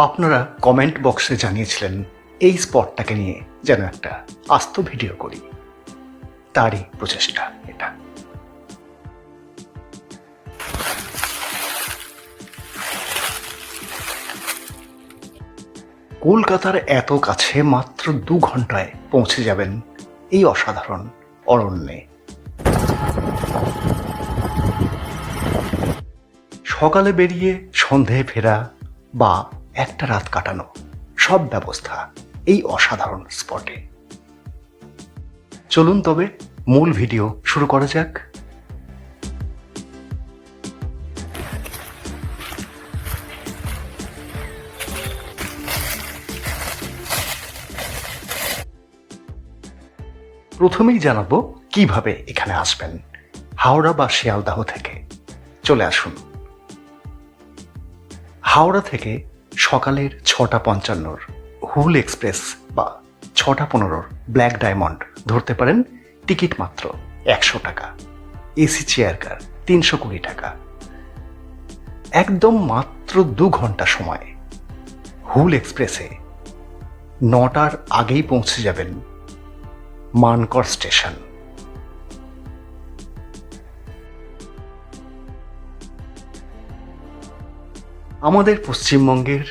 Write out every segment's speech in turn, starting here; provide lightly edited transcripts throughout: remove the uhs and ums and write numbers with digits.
আপনারা কমেন্ট বক্সে জানিয়েছিলেন এই স্পটটাকে নিয়ে যেন একটা আস্ত ভিডিও করি, তারই প্রচেষ্টা এটা। কলকাতার এত কাছে মাত্র 2 ঘন্টায় পৌঁছে যাবেন এই অসাধারণ অরণ্যে। সকালে বেরিয়ে সন্ধেয় ফেরা বা একটা রাত কাটানো, সব ব্যবস্থা এই অসাধারণ স্পটে। চলুন তবে মূল ভিডিও শুরু করা যাক। প্রথমেই জানাবো কিভাবে এখানে আসবেন। হাওড়া বা শিয়ালদাহ থেকে চলে আসুন। হাওড়া থেকে সকালের 6:55 হুল এক্সপ্রেস বা 6:15 ব্ল্যাক ডায়মন্ড ধরতে পারেন। টিকিট মাত্র 100 টাকা, এসি চেয়ার কার 320 টাকা। একদম মাত্র 2 ঘন্টা সময়। হুল এক্সপ্রেসে 9টার আগেই পৌঁছে যাবেন মানকড় স্টেশন। আমাদের পশ্চিমবঙ্গের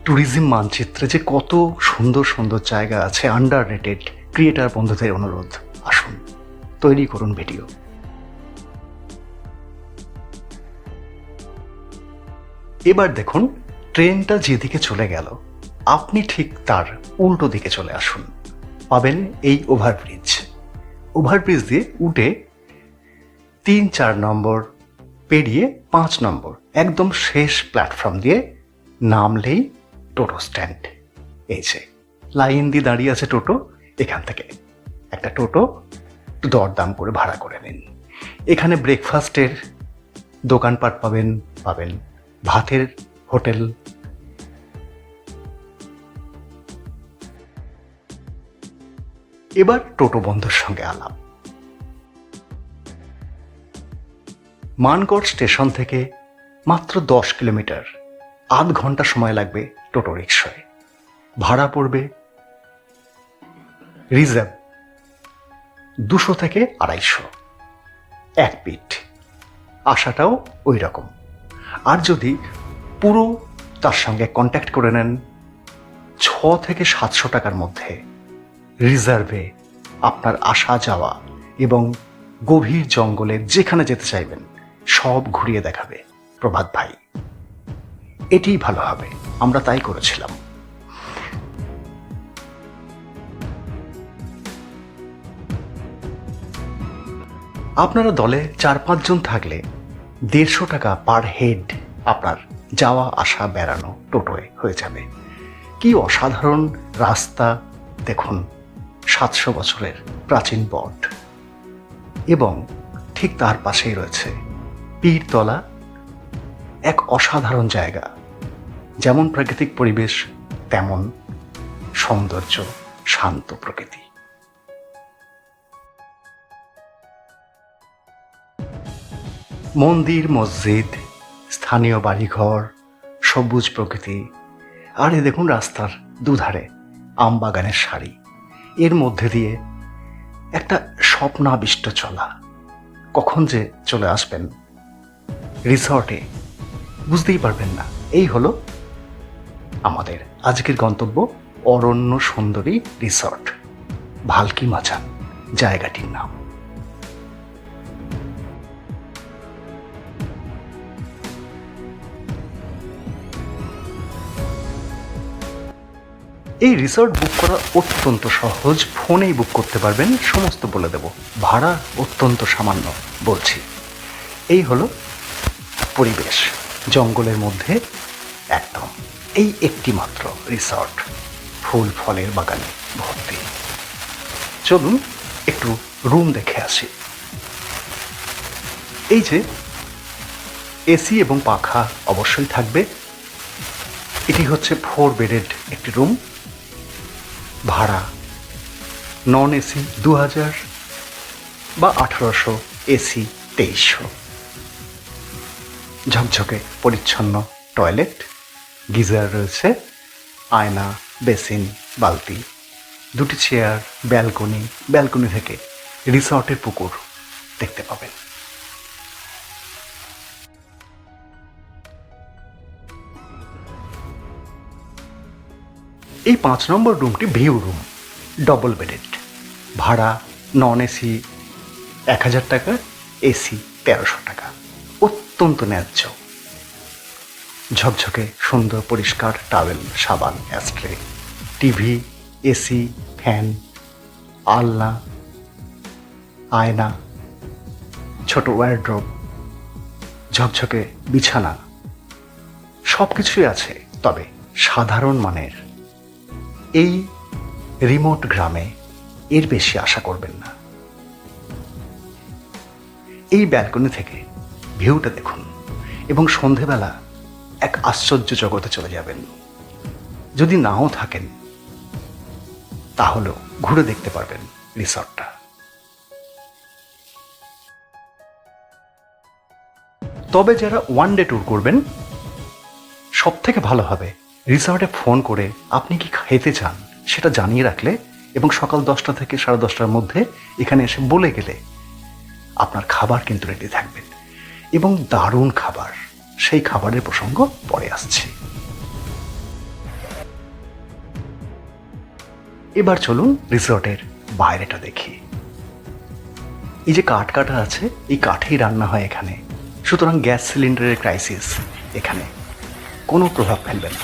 ট্যুরিজম মানচিত্রে যে কত সুন্দর সুন্দর জায়গা আছে, আন্ডার রেটেড। ক্রিয়েটার বন্ধুদের অনুরোধ, আসুন তৈরি করুন ভিডিও। এবার দেখুন ট্রেনটা যেদিকে চলে গেল, আপনি ঠিক তার উল্টো দিকে চলে আসুন। পাবেন এই ওভারব্রিজ। ওভারব্রিজ দিয়ে উঠে 3-4 নম্বর পেরিয়ে 5 নম্বর একদম শেষ প্ল্যাটফর্ম দিয়ে নামলেই টোটো স্ট্যান্ড। এই যে লাইন দিয়ে দাঁড়িয়ে আছে টোটো, এখান থেকে একটা টোটো দরদাম করে ভাড়া করে নিন। এখানে ব্রেকফাস্টের দোকানপাট পাবেন ভাতের হোটেল। এবার টোটো বন্ধুর সঙ্গে আলাপ। মানকড় স্টেশন থেকে মাত্র 10 কিলোমিটার, আধ ঘন্টা সময় লাগবে টোটো রিক্সায়। ভাড়া পড়বে রিজার্ভ 200 থেকে 250 এক পিঠ। আসাটাও ওই রকম। আর যদি পুরো তার সঙ্গে কন্ট্যাক্ট করে নেন, 600 থেকে 700 টাকার মধ্যে রিজার্ভে আপনার আসা যাওয়া এবং গভীর জঙ্গলে যেখানে যেতে চাইবেন সব ঘুরিয়ে দেখাবে প্রভাত ভাই। এটিই ভালো হবে, আমরা তাই করেছিলাম। আপনারা দলে 4-5 জন থাকলে 150 টাকা পার হেড আপনার যাওয়া আসা বেড়ানো টোটোয় হয়ে যাবে। কি অসাধারণ রাস্তা দেখুন, 700 বছরের প্রাচীন বট এবং ঠিক তার পাশেই রয়েছে পীরতলা, এক অসাধারণ জায়গা। যেমন প্রাকৃতিক পরিবেশ তেমন সৌন্দর্য, শান্ত প্রকৃতি। মন্দির, মসজিদ, স্থানীয় বাড়িঘর, সবুজ প্রকৃতি। আর এ দেখুন রাস্তার দুধারে আম বাগানের সারি, এর মধ্যে দিয়ে একটা স্বপ্নাবিষ্ট চলা। কখন যে চলে আসবেন রিসর্টে বুঝতেই পারবেন না। এই হলো আমাদের আজকের গন্তব্য, অরণ্য সুন্দরী রিসর্ট, ভালকি মাচান জায়গাটির নাম। এই রিসর্ট বুক করা অত্যন্ত সহজ, ফোনেই বুক করতে পারবেন। সমস্ত বলে দেব, ভাড়া অত্যন্ত সামান্য বলছি। এই হলো পরিবেশ, জঙ্গলের মধ্যে একদম এই একটি মাত্র রিসর্ট, ফুল ফলের বাগানে ভর্তি। চলুন একটু রুম দেখে আসি। এই যে এসি এবং পাখা অবশ্যই থাকবে। এটি হচ্ছে 4 বেডেড একটি রুম। ভাড়া নন এসি 2000 বা 1800, এসি 2300। ঝকঝকে পরিচ্ছন্ন টয়লেট, গিজার রয়েছে, আয়না, বেসিন, বালতি, দুটি চেয়ার, ব্যালকনি থেকে রিসর্টের পুকুর দেখতে পাবেন। এই 5 নম্বর রুমটি ভিউ রুম, ডবল বেডেড, ভাড়া নন এসি 1000 টাকা, এসি 1300 টাকা, অত্যন্ত ন্যায্য। ঝকঝকে সুন্দর পরিষ্কার টাওয়েল, সাবান, অ্যাস্ট্রে, টিভি, এসি, ফ্যান, আলনা, আয়না, ছোট ওয়ারড্রোব, ঝকঝকে বিছানা, সব কিছুই আছে। তবে সাধারণ মানের এই রিমোট গ্রামে এর বেশি আশা করবেন না। এই ব্যালকনি থেকে ভিউটা দেখুন এবং সন্ধেবেলা এক আশ্চর্য জগতে চলে যাবেন। যদি নাও থাকেন তাহলেও ঘুরে দেখতে পারবেন রিসর্টটা। তবে যারা ওয়ান ডে ট্যুর করবেন, সব থেকে ভালো হবে রিসর্টে ফোন করে আপনি কি খেতে চান সেটা জানিয়ে রাখলে এবং সকাল 10টা থেকে 10:30টার মধ্যে এখানে এসে বলে গেলে আপনার খাবার কিন্তু রেডি থাকবে এবং দারুণ খাবার। সেই খাবারের প্রসঙ্গ পরে আসছে। এবার চলুন রিসর্টের বাইরেটা দেখি। এই যে কাঠ কাটা আছে, এই কাঠেই রান্না হয় এখানে, সুতরাং গ্যাস সিলিন্ডারের ক্রাইসিস এখানে কোনো প্রভাব ফেলবে না।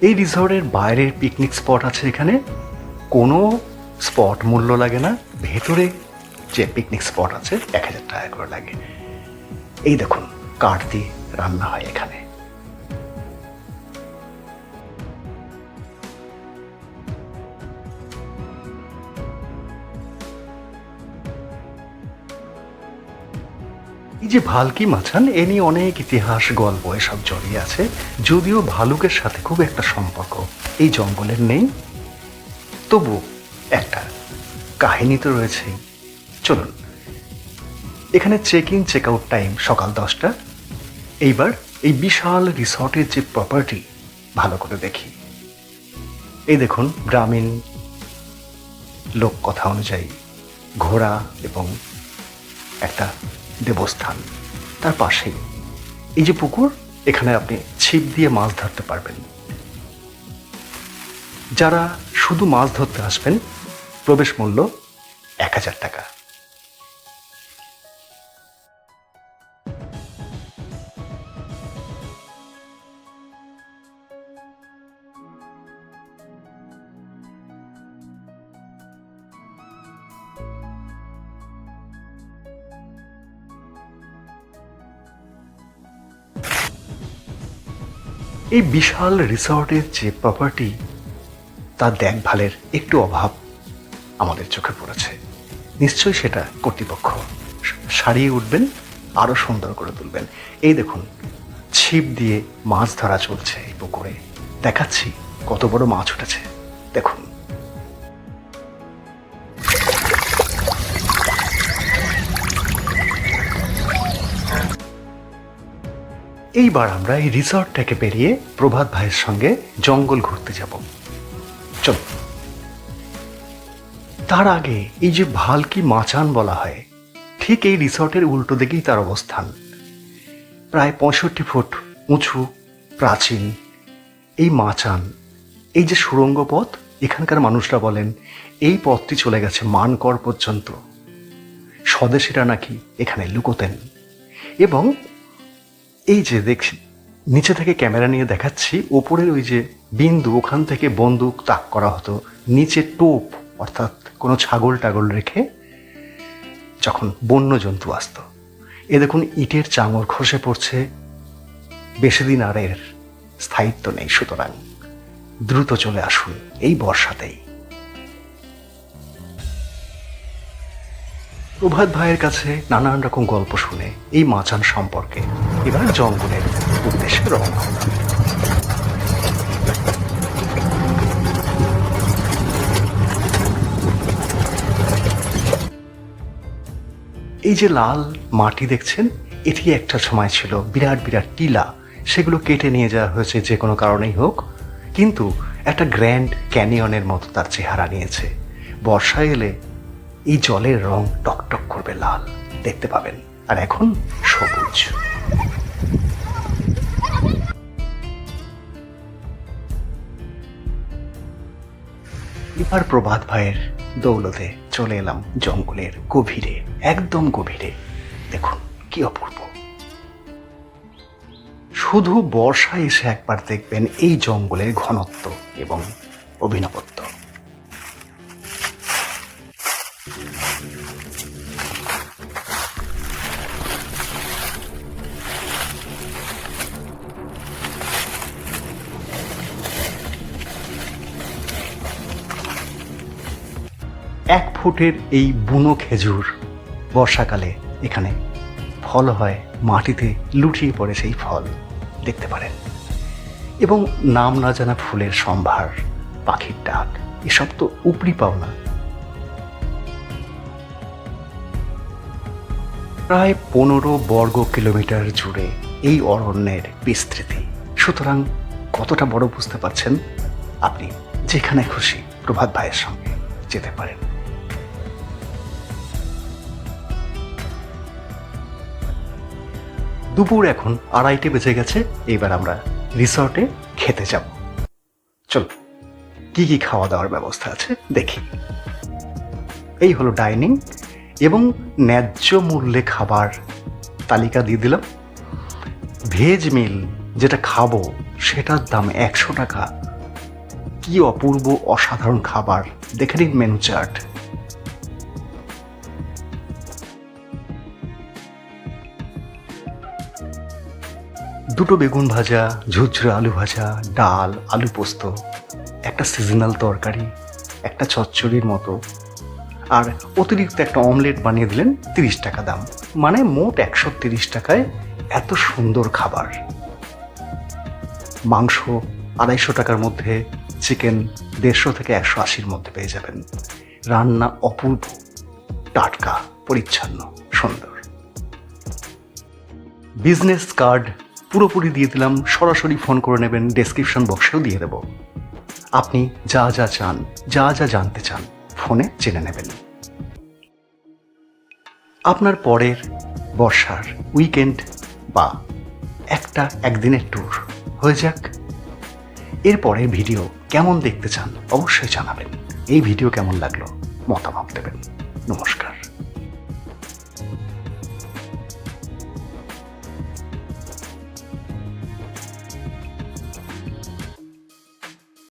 এই রিসর্টের বাইরের পিকনিক স্পট আছে এখানে, কোনো স্পট মূল্য লাগে না। ভেতরে যে পিকনিক স্পট আছে 1000 টাকা করে লাগে। এই দেখুন কাঠ দিয়ে রান্না হয় এখানে। এই যে ভালকি মাচান, এ নিয়ে অনেক ইতিহাস, গল্প এসব জড়িয়ে আছে। যদিও ভালুকের সাথে খুব একটা সম্পর্ক এই জঙ্গলের নেই, তবু একটা কাহিনী তো রয়েছেই। চলুন, এখানে check in check out time সকাল 10টা। এইবার এই বিশাল রিসর্টের যে প্রপার্টি ভালো করে দেখি। এই দেখুন গ্রামীণ লোক কথা অনুযায়ী ঘোড়া এবং একটা দেবস্থান, তার পাশেই এই যে পুকুর, এখানে আপনি ছিপ দিয়ে মাছ ধরতে পারবেন। যারা শুধু মাছ ধরতে আসবেন প্রবেশ মূল্য 1000 টাকা। এই বিশাল রিসর্টের যে প্রপার্টি, তার দেখভালের একটু অভাব আমাদের চোখে পড়েছে। নিশ্চয়ই সেটা কর্তৃপক্ষ সারিয়ে উঠবেন, আরো সুন্দর করে তুলবেন। এই দেখুন ছিপ দিয়ে মাছ ধরা চলছে এই পুকুরে। দেখাচ্ছি কত বড় মাছ উঠেছে, দেখুন। এইবার আমরা এই রিসর্ট থেকে বেরিয়ে প্রভাত ভাইয়ের সঙ্গে জঙ্গল ঘুরতে যাব। চল, তার আগে এই যে ভালকি মাচান বলা হয়, ঠিক এই রিসর্টের উল্টো দিকেই তার অবস্থান। প্রায় 65 ফুট উঁচু প্রাচীন এই মাচান, এই যে সুড়ঙ্গ পথ, এখানকার মানুষরা বলেন এই পথটি চলে গেছে মানকড় পর্যন্ত। স্বদেশীরা নাকি এখানে লুকোতেন। এবং এই যে দেখছি নিচে থেকে ক্যামেরা নিয়ে দেখাচ্ছি, ওপরের ওই যে বিন্দু, ওখান থেকে বন্দুক তাক করা হতো। নিচে টোপ, অর্থাৎ কোনো ছাগল টাগল রেখে যখন বন্য জন্তু আসতো। এ দেখুন ইটের চাঙর খসে পড়ছে। বেশি দিন আর এর স্থায়িত্ব নেই, সুতরাং দ্রুত চলে আসুন এই বর্ষাতেই। প্রভাত ভাইয়ের কাছে নানান রকম গল্প শুনে এই মাচান সম্পর্কে এবার জঙ্গলের উদ্দেশ্যে রওনা হলাম। এই যে লাল মাটি দেখছেন, এটি একটা সময় ছিল বিরাট বিরাট টিলা, সেগুলো কেটে নিয়ে যাওয়া হয়েছে যে কোনো কারণেই হোক, কিন্তু একটা গ্র্যান্ড ক্যানিয়নের মতো তার চেহারা নিয়েছে। বর্ষায় এলে এই জলের রং টকটক করবে লাল, দেখতে পাবেন, আর এখন সবুজ। এবার প্রভাত ভাইয়ের দৌলতে চলে এলাম জঙ্গলের গভীরে, একদম গভীরে। দেখুন কি অপূর্ব। শুধু বর্ষায় এসে একবার দেখবেন এই জঙ্গলের ঘনত্ব এবং অভিনবত্ব। এক ফুটের এই বুনো খেজুর বর্ষাকালে এখানে ফল হয়, মাটিতে লুটিয়ে পড়ে সেই ফল দেখতে পারেন, এবং নাম না জানা ফুলের সম্ভার, পাখির ডাক, এসব তো উপরি পাওনা। প্রায় 15 বর্গ কিলোমিটার জুড়ে এই অরণ্যের বিস্তৃতি। সুতরাং কতটা বড় বুঝতে পারছেন। আপনি যেখানে খুশি প্রভাত ভাইয়ের সঙ্গে যেতে পারেন। দুপুর এখন 2:30 বেজে গেছে। এবার আমরা রিসর্টে খেতে যাব। চলো কি কি খাওয়া দাওয়ার ব্যবস্থা আছে দেখি। এই হলো ডাইনিং, এবং ন্যায্য মূল্যে খাবার তালিকা দিয়ে দিলাম। ভেজ মিল যেটা খাবো সেটার দাম 100 টাকা। কি অপূর্ব অসাধারণ খাবার, দেখে নিন মেনু চার্ট। দুটো বেগুন ভাজা, ঝুরঝুরে আলু ভাজা, ডাল, আলু পোস্ত, একটা সিজনাল তরকারি, একটা চচ্চড়ির মতো, আর অতিরিক্ত একটা অমলেট বানিয়ে দিলেন। 30 টাকা দাম, মানে মোট 130 টাকায় এত সুন্দর খাবার। মাংস 250 টাকার মধ্যে, চিকেন 150 থেকে 180-র মধ্যে পেয়ে যাবেন। রান্না অপূর্ব, টাটকা, পরিচ্ছন্ন, সুন্দর। বিজনেস কার্ড পুরোপুরি দিয়ে দিলাম, সরাসরি ফোন করে নেবেন, ডেসক্রিপশন বক্সেও দিয়ে দেব। আপনি যা যা চান, যা যা জানতে চান, ফোনে জেনে নেবেন। আপনার পরের বর্ষার উইকেন্ড বা একদিনের ট্যুর হয়ে যাক। এরপরে ভিডিও কেমন দেখতে চান অবশ্যই জানাবেন। এই ভিডিও কেমন লাগলো মতামত দেবেন। নমস্কার।